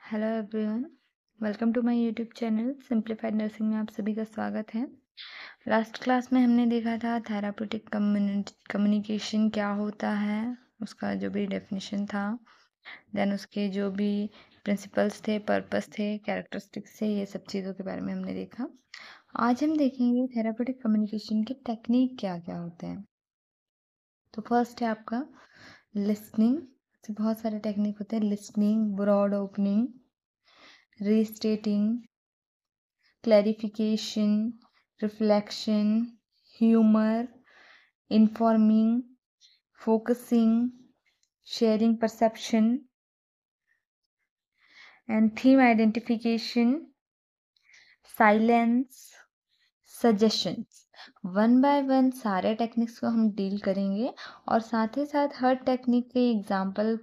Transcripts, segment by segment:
Hello everyone, welcome to my YouTube channel simplified nursing में आप सभी का स्वागत है। लास्ट क्लास में हमने देखा था थेराप्यूटिक कम्युनिकेशन क्या होता है, उसका जो भी डेफिनेशन था, देन उसके जो भी प्रिंसिपल्स थे, पर्पस थे, कैरेक्टरिस्टिक्स थे, ये सब चीज़ों के बारे में हमने देखा। आज हम देखेंगे थेराप्यूटिक कम्युनिकेशन के टेक्निक क्या क्या होते हैं। तो फर्स्ट है आपका लिसनिंग। बहुत सारे टेक्निक होते हैं, listening, broad opening, restating, clarification, reflection, humor, informing, focusing, sharing perception, and theme identification, silence, suggestions। One by one सारे टेक्निक्स को हम डील करेंगे और साथ ही साथ हर टेक्निक के एग्जाम्पल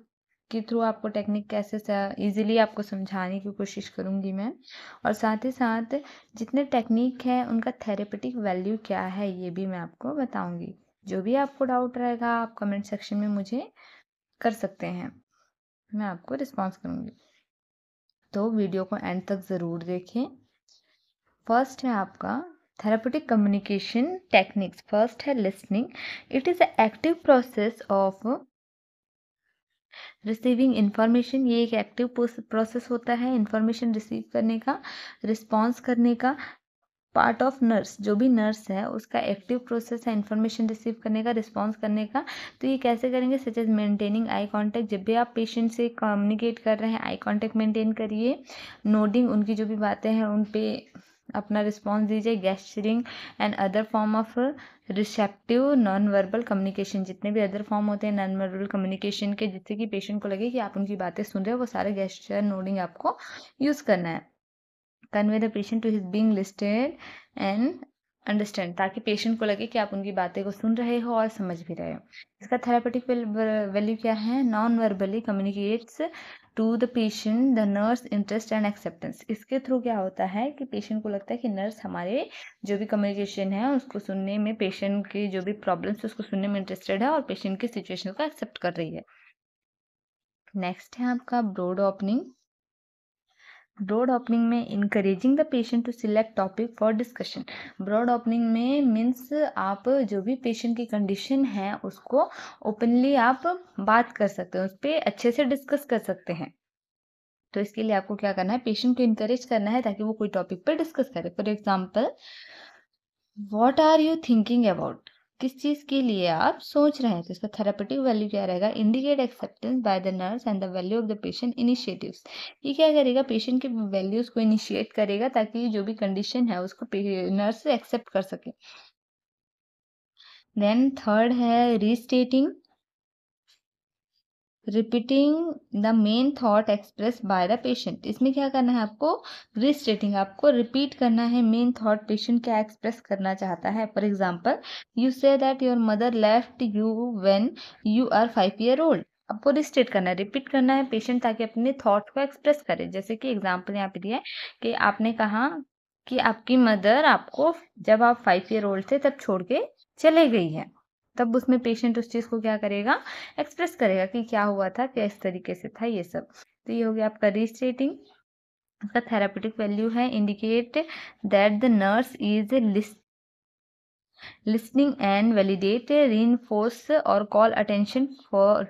के थ्रू आपको टेक्निक कैसे इजीली आपको समझाने की कोशिश करूंगी मैं। और साथ ही साथ जितने टेक्निक हैं उनका थेरेपेटिक वैल्यू क्या है ये भी मैं आपको बताऊंगी। जो भी आपको डाउट रहेगा आप कमेंट सेक्शन में मुझे कर सकते हैं, मैं आपको रिस्पॉन्स करूंगी। तो वीडियो को एंड तक ज़रूर देखें। फर्स्ट है आपका थेराप्यूटिक कम्युनिकेशन टेक्निक्स। फर्स्ट है listening. It is a active process of receiving information. ये एक एक्टिव प्रोसेस होता है इंफॉर्मेशन रिसीव करने का, रिस्पॉन्स करने का। पार्ट ऑफ नर्स, जो भी नर्स है उसका एक्टिव प्रोसेस है इंफॉर्मेशन रिसीव करने का, रिस्पॉन्स करने का। तो ये कैसे करेंगे? Such as maintaining eye contact. जब भी आप पेशेंट से कम्युनिकेट कर रहे हैं आई कांटेक्ट मेंटेन करिए। नोडिंग, उनकी जो भी बातें हैं उन पे अपना रिस्पॉन्स दीजिए। Gesturing and other form of receptive non verbal communication, जितने भी अदर फॉर्म होते हैं नॉन वर्बल कम्युनिकेशन के, जिससे कि पेशेंट को लगे कि आप उनकी बातें सुन रहे हो, वो सारे गेस्चर नोडिंग आपको यूज़ करना है। Convey the patient to his being listed and understand, ताकि पेशेंट को लगे कि आप उनकी बातें को सुन रहे हो और समझ भी रहे हो। इसका थेरापेटिक वैल्यू क्या है? Non verbally communicates to the patient the nurse interest and acceptance. इसके थ्रू क्या होता है कि पेशेंट को लगता है कि नर्स हमारे जो भी कम्युनिकेशन है उसको सुनने में, पेशेंट की जो भी प्रॉब्लम्स है उसको सुनने में इंटरेस्टेड है और पेशेंट की सिचुएशन को एक्सेप्ट कर रही है। नेक्स्ट है आपका ब्रॉड ओपनिंग। ब्रॉड ओपनिंग में encouraging the patient to select topic for discussion. Broad opening में मीन्स आप जो भी पेशेंट की कंडीशन है उसको ओपनली आप बात कर सकते हैं, उस पर अच्छे से डिस्कस कर सकते हैं। तो इसके लिए आपको क्या करना है? पेशेंट को इनकरेज करना है ताकि वो कोई टॉपिक पर डिस्कस करे। For example, what are you thinking about? किस चीज़ के लिए आप सोच रहे हैं? तो इसका थेरापेटिक वैल्यू क्या रहेगा? Indicate acceptance by the nurse and the value of the patient initiatives. ये क्या करेगा? पेशेंट के वैल्यूज को इनिशिएट करेगा ताकि जो भी कंडीशन है उसको नर्स एक्सेप्ट कर सके। देन थर्ड है restating, repeating the main thought express by the patient. इसमें क्या करना है आपको? रीस्टेटिंग, आपको रिपीट करना है मेन थॉट पेशेंट क्या एक्सप्रेस करना चाहता है। For example, you say that your mother left you when you are 5 year old। आपको रिस्टेट करना है, रिपीट करना है पेशेंट ताकि अपने थॉट को एक्सप्रेस करे। जैसे कि एग्जाम्पल यहाँ पे दिया है कि आपने कहा कि आपकी मदर आपको जब आप 5 year old थे तब छोड़ के चले गई है। तब उसमें पेशेंट उस चीज़ को क्या करेगा? एक्सप्रेस करेगा कि क्या हुआ था, किस तरीके से था, ये सब। तो ये हो गया आपका रीस्टेटिंग। इसका थेरापेटिक वैल्यू है indicate that the nurse is listening and validate, reinforce और call attention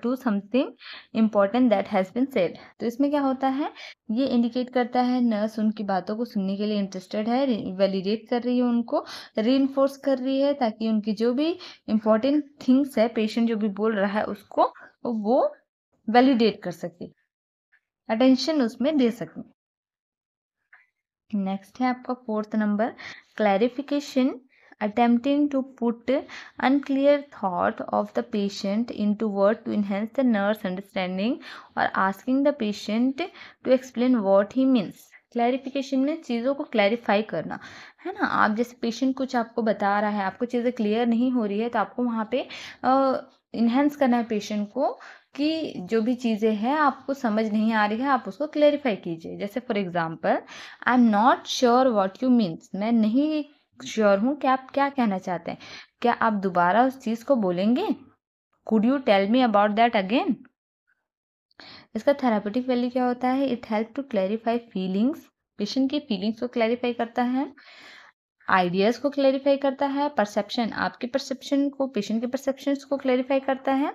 to something important that has been said। तो इसमें क्या होता है? ये इंडिकेट करता है नर्स उनकी बातों को सुनने के लिए इंटरेस्टेड है, वैलिडेट कर रही है उनको, रीइंफोर्स कर रही है ताकि उनकी जो भी इम्पोर्टेंट थिंग्स है, पेशेंट जो भी बोल रहा है उसको वो वैलिडेट कर सके, अटेंशन उसमें दे सके। नेक्स्ट है आपका fourth number clarification, attempting to put unclear thought of the patient into word to enhance the nurse understanding or asking the patient to explain what he means। Clarification में चीज़ों को clarify करना है ना। आप जैसे पेशेंट कुछ आपको बता रहा है, आपको चीज़ें क्लियर नहीं हो रही है, तो आपको वहाँ पे इन्हेंस करना है पेशेंट को कि जो भी चीज़ें हैं आपको समझ नहीं आ रही है आप उसको क्लैरिफाई कीजिए। जैसे for example, I am not sure what you means. मैं नहीं श्योर हूँ कि आप क्या कहना चाहते हैं, क्या आप दोबारा उस चीज़ को बोलेंगे? Could you tell me about that again? इसका थेराप्यूटिक वैल्यू क्या होता है? It help to clarify feelings, patient की फीलिंग्स को क्लैरिफाई करता है, आइडियाज़ को क्लैरिफाई करता है, परसेप्शन, आपके परसेप्शन को, पेशेंट के परसेप्शंस को क्लैरिफाई करता है,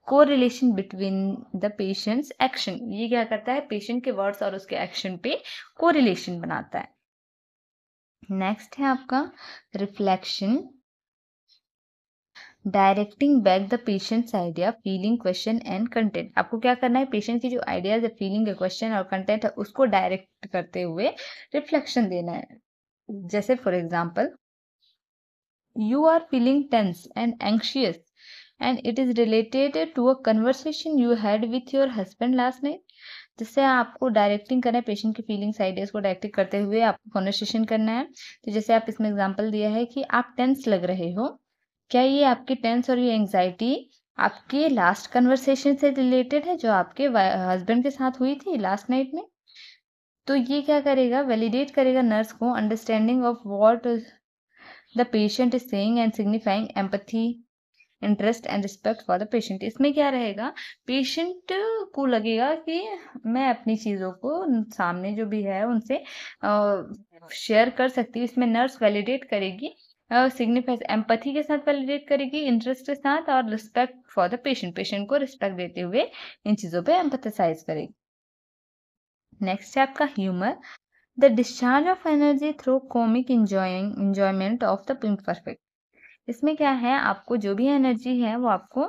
correlation between the patients action, ये क्या करता है? पेशेंट के वर्ड्स और उसके एक्शन पे कोरिलेशन बनाता है। नेक्स्ट है आपका reflection, directing back the patients idea, feeling, question and content. आपको क्या करना है? पेशेंट की जो आइडियाज है, फीलिंग है, क्वेश्चन और कंटेंट है, उसको डायरेक्ट करते हुए रिफ्लेक्शन देना है। जैसे for example, you are feeling tense and anxious and it is related to a conversation you had with your husband last night। जिससे आपको डायरेक्टिंग करना है, पेशेंट की फीलिंग्स आइडियाज को डायरेक्ट करते हुए आपको कन्वर्सेशन करना है। तो जैसे आप इसमें एग्जांपल दिया है कि आप टेंस लग रहे हो, क्या ये आपकी टेंस और ये एंजाइटी आपके लास्ट कन्वर्सेशन से रिलेटेड है जो आपके हस्बैंड के साथ हुई थी लास्ट नाइट में? तो ये क्या करेगा? वैलिडेट करेगा नर्स को understanding of what the patient is saying and signifying empathy, interest and respect for the patient. इसमें क्या रहेगा? पेशेंट को लगेगा कि मैं अपनी चीज़ों को सामने जो भी है उनसे शेयर कर सकती हूँ। इसमें नर्स वैलिडेट करेगी, सिग्निफाई एम्पैथी के साथ वैलिडेट करेगी, इंटरेस्ट के साथ और respect for the patient, patient को रिस्पेक्ट देते हुए इन चीज़ों पे एम्पैथाइज करेगी। नेक्स्ट है आपका humour, the discharge of energy through comic enjoyment of the imperfect. इसमें क्या है? आपको जो भी एनर्जी है वो आपको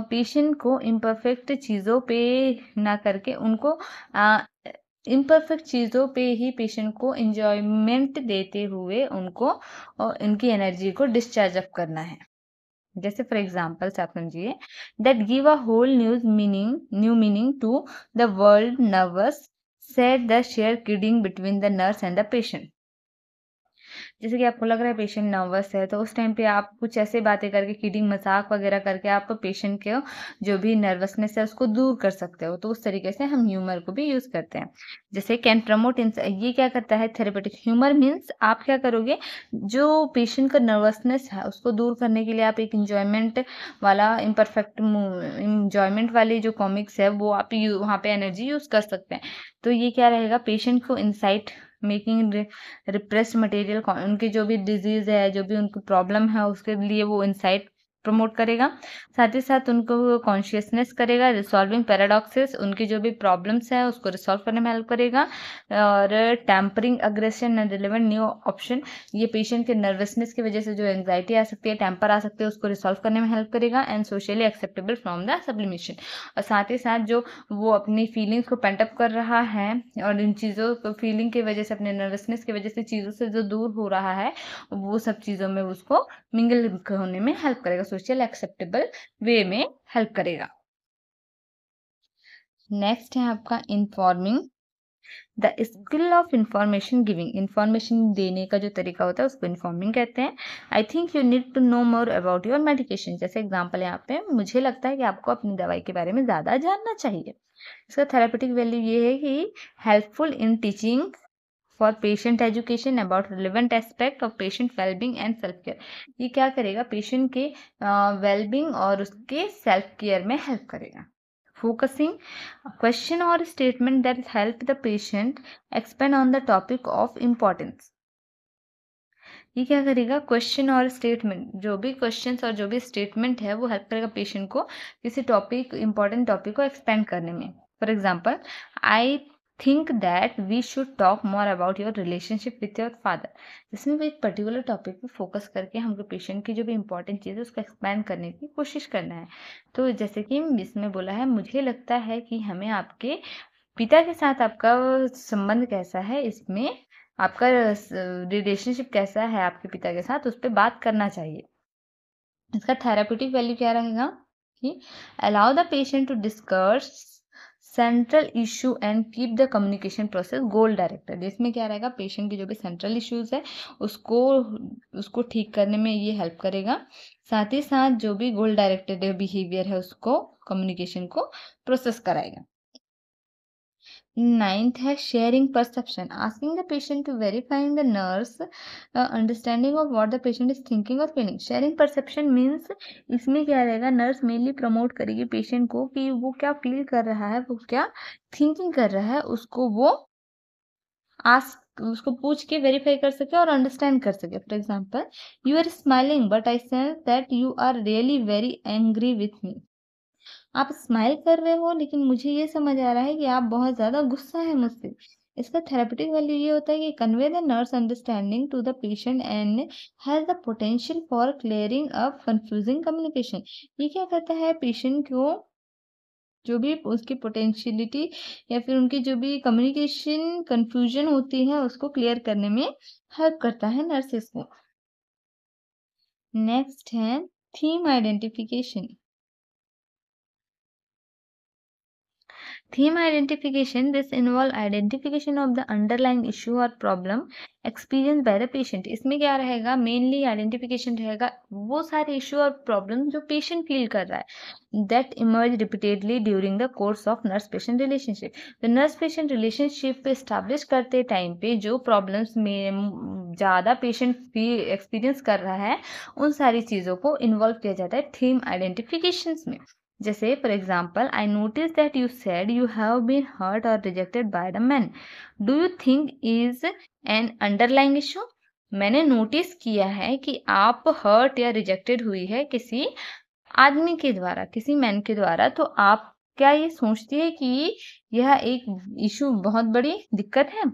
पेशेंट को इम्परफेक्ट चीज़ों पे ना करके उनको इम्परफेक्ट चीज़ों पे ही पेशेंट को इंजॉयमेंट देते हुए उनको इनकी एनर्जी को डिस्चार्ज अप करना है। जैसे फॉर एग्जाम्पल आप समझिए, that give a whole new meaning to the world nervous, said the share kidding between the nurse and the patient. जैसे कि आपको लग रहा है पेशेंट नर्वस है, तो उस टाइम पे आप कुछ ऐसे बातें करके, किडिंग, मजाक वगैरह करके आप पेशेंट के जो भी नर्वसनेस है उसको दूर कर सकते हो। तो उस तरीके से हम ह्यूमर को भी यूज करते हैं। जैसे कैन प्रमोट ये क्या करता है? थेरेपेटिक ह्यूमर मीन्स आप क्या करोगे? जो पेशेंट का नर्वसनेस है उसको दूर करने के लिए आप एक इंजॉयमेंट वाला, इम्परफेक्ट इंजॉयमेंट वाली जो कॉमिक्स है वो आप वहाँ पे एनर्जी यूज कर सकते हैं। तो ये क्या रहेगा? पेशेंट को इंसाइट मेकिंग, रिप्रेस्ड मटेरियल, उनकी जो भी डिजीज है, जो भी उनको प्रॉब्लम है उसके लिए वो इंसाइट प्रमोट करेगा। साथ ही साथ उनको कॉन्शियसनेस करेगा, रिसॉल्विंग पैराडॉक्सेस, उनकी जो भी प्रॉब्लम्स है उसको रिसॉल्व करने में हेल्प करेगा। और tempering aggression and relevant new option, ये पेशेंट के नर्वसनेस की वजह से जो एंग्जाइटी आ सकती है, टेम्पर आ सकते हैं, उसको रिसॉल्व करने में हेल्प करेगा। And socially acceptable from the sublimation, और साथ ही साथ जो वो अपनी फीलिंग्स को पेंटअप कर रहा है और इन चीज़ों को फीलिंग की वजह से, अपने नर्वसनेस की वजह से चीज़ों से जो दूर हो रहा है, वो सब चीज़ों में उसको मिंगल होने में हेल्प करेगा, सोशल एक्सेप्टेबल वे में हेल्प करेगा। नेक्स्ट है आपका informing, the skill of information giving. Information देने का जो तरीका होता है उसको इन्फॉर्मिंग कहते हैं। I think you need to know more about your medication. जैसे एग्जाम्पल यहाँ पे, मुझे लगता है कि आपको अपनी दवाई के बारे में ज़्यादा जानना चाहिए। इसका थेरापेटिक वैल्यू ये है कि helpful in teaching for patient education about relevant aspect of patient wellbeing and self care. ये क्या करेगा? पेशेंट के वेलबिंग और उसके सेल्फ केयर में हेल्प करेगा। Focusing a question or statement that help the patient expand on the topic of importance। ये क्या करेगा? क्वेश्चन और स्टेटमेंट, जो भी क्वेश्चंस और जो भी स्टेटमेंट है वो हेल्प करेगा पेशेंट को किसी टॉपिक, इंपॉर्टेंट टॉपिक को एक्सपेंड करने में। For example, I think that we should talk more about your relationship with your father. जिसमें भी एक पर्टिकुलर टॉपिक पे फोकस करके हमको पेशेंट की जो भी इंपॉर्टेंट चीज़ है उसको एक्सपेंड करने की कोशिश करना है। तो जैसे कि इसमें बोला है, मुझे लगता है कि हमें आपके पिता के साथ आपका संबंध कैसा है, इसमें आपका रिलेशनशिप कैसा है आपके पिता के साथ, उस पर बात करना चाहिए। इसका थेराप्यूटिक वैल्यू क्या रहेगा कि allow the patient to discuss central issue and keep the communication process goal directed. इसमें क्या रहेगा? पेशेंट के जो भी सेंट्रल इश्यूज है उसको ठीक करने में ये हेल्प करेगा। साथ ही साथ जो भी गोल डायरेक्टेड बिहेवियर है उसको, कम्युनिकेशन को प्रोसेस कराएगा। नाइन्थ है sharing perception, asking the patient to verifying the nurse understanding of what the patient is thinking और फीलिंग। शेयरिंग परसेप्शन मीन्स इसमें क्या रहेगा, नर्स मेनली प्रमोट करेगी पेशेंट को कि वो क्या फील कर रहा है, वो क्या थिंकिंग कर रहा है, उसको वो आस्क उसको पूछ के वेरीफाई कर सके और अंडरस्टैंड कर सके। For example, you are smiling but I sense that you are really very angry with me. आप स्माइल कर रहे हो लेकिन मुझे ये समझ आ रहा है कि आप बहुत ज़्यादा गुस्सा है मुझसे। इसका थेरेपेटिक वैल्यू ये होता है कि convey the nurse understanding to the patient and has the potential for clearing up confusing communication. ये क्या करता है, पेशेंट को जो भी उसकी पोटेंशियलिटी या फिर उनकी जो भी कम्युनिकेशन कंफ्यूजन होती है उसको क्लियर करने में हेल्प करता है नर्सेस को। नेक्स्ट है theme identification. Theme identification, this involve identification of the underlying issue or problem experienced by the patient। इसमें क्या रहेगा, मेनली आइडेंटिफिकेशन रहेगा वो सारे इशू और प्रॉब्लम जो पेशेंट फील कर रहा है, that emerge repeatedly during the course of nurse patient relationship. तो नर्स पेशेंट रिलेशनशिप पे स्टैब्लिश करते टाइम पे जो प्रॉब्लम्स में ज़्यादा पेशेंट एक्सपीरियंस कर रहा है, उन सारी चीज़ों को इन्वॉल्व किया जाता है थीम आइडेंटिफिकेशंस में। जैसे for example, I notice that you said you have been hurt और rejected by the man, do you think is an underlying issue. मैंने नोटिस किया है कि आप हर्ट या रिजेक्टेड हुई है किसी आदमी के द्वारा, किसी मैन के द्वारा, तो आप क्या ये सोचती है कि यह एक इशू बहुत बड़ी दिक्कत है।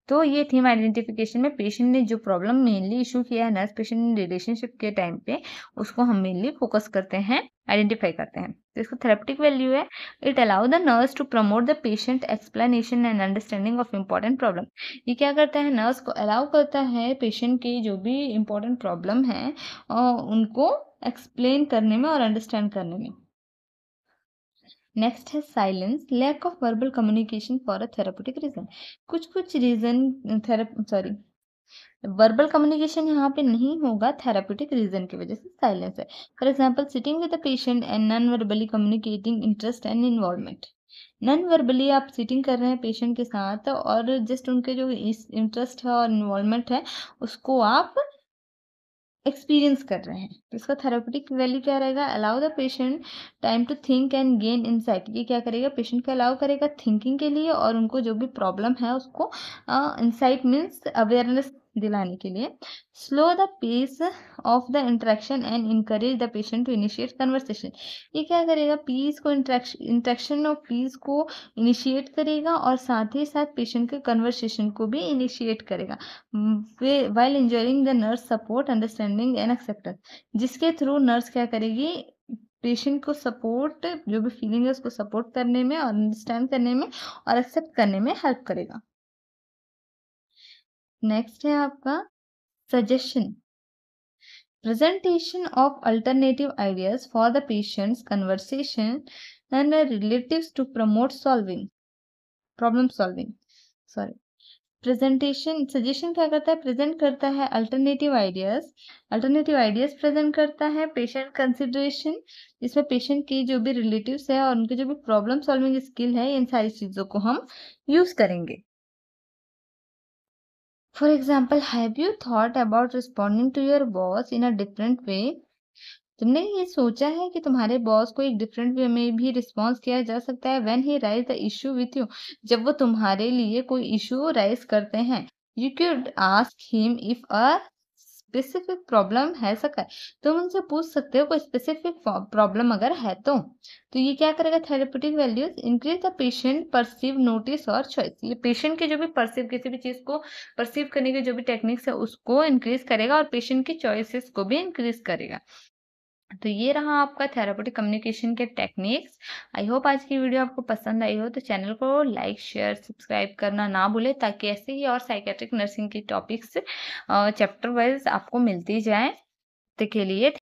तो ये थीम आइडेंटिफिकेशन में पेशेंट ने जो प्रॉब्लम मेनली इशू किया है नर्स पेशेंट रिलेशनशिप के टाइम पे, उसको हम मेनली फोकस करते हैं, आइडेंटिफाई करते हैं। तो इसका थेरेपेटिक वैल्यू है, it allow the nurse to promote the patient explanation and understanding of important problem. ये क्या करता है, नर्स को अलाउ करता है पेशेंट की जो भी इम्पोर्टेंट प्रॉब्लम है उनको एक्सप्लेन करने में और अंडरस्टैंड करने में। नेक्स्ट है silence, lack of verbal communication for a therapeutic reason. कुछ रीजन वर्बल कम्युनिकेशन यहाँ पे नहीं होगा, थेरेपेटिक रीजन की वजह से साइलेंस है। For example, sitting with the patient and non verbally communicating interest and involvement. Non verbally आप सिटिंग कर रहे हैं पेशेंट के साथ और जस्ट उनके जो इंटरेस्ट है और इन्वॉल्वमेंट है उसको आप एक्सपीरियंस कर रहे हैं। तो इसका थेरेपेटिक वैल्यू क्या रहेगा, allow the patient time to think and gain insight. ये क्या करेगा, पेशेंट को अलाउ करेगा थिंकिंग के लिए और उनको जो भी प्रॉब्लम है उसको इनसाइट मीन्स अवेयरनेस दिलाने के लिए। Slow the pace of the interaction and encourage the patient to initiate conversation. ये क्या करेगा, पीस को इंटरेक्शन और पीस को इनिशिएट करेगा और साथ ही साथ पेशेंट के कन्वर्सेशन को भी इनिशिएट करेगा, while enjoying the nurse support understanding and acceptance. जिसके थ्रू नर्स क्या करेगी, पेशेंट को सपोर्ट, जो भी फीलिंग है उसको सपोर्ट करने में और अंडरस्टैंड करने में और एक्सेप्ट करने में हेल्प करेगा। नेक्स्ट है आपका suggestion, presentation of alternative ideas for the patient's conversation and relatives to promote problem solving। Sorry, presentation suggestion क्या करता है, प्रेजेंट करता है अल्टरनेटिव आइडियाज प्रेजेंट करता है पेशेंट कंसिडरेशन, जिसमें पेशेंट की जो भी रिलेटिव्स है और उनके जो भी प्रॉब्लम सॉल्विंग स्किल है, इन सारी चीज़ों को हम यूज करेंगे। For example, have you thought about responding to your boss in a different way. तुमने ये सोचा है कि तुम्हारे बॉस को एक डिफरेंट वे में भी रिस्पॉन्स किया जा सकता है when he rise the issue with you. जब वो तुम्हारे लिए कोई इशू राइज करते हैं, you can ask him if a specific problem है सका। तुम उनसे पूछ सकते हो कोई स्पेसिफिक प्रॉब्लम अगर है तो ये क्या करेगा, therapeutic values increase the patient perceive notice और चॉइस। ये पेशेंट के जो भी परसीव, किसी भी चीज को परसीव करने के जो भी टेक्निक्स है उसको इंक्रीज करेगा और पेशेंट की चॉइसेस को भी इंक्रीज करेगा। तो ये रहा आपका थेरेपेटिक कम्युनिकेशन के टेक्निक्स। आई होप आज की वीडियो आपको पसंद आई हो, तो चैनल को लाइक शेयर सब्सक्राइब करना ना भूले, ताकि ऐसे ही और साइकेट्रिक नर्सिंग की टॉपिक्स चैप्टर वाइज आपको मिलती जाए। तो के लिए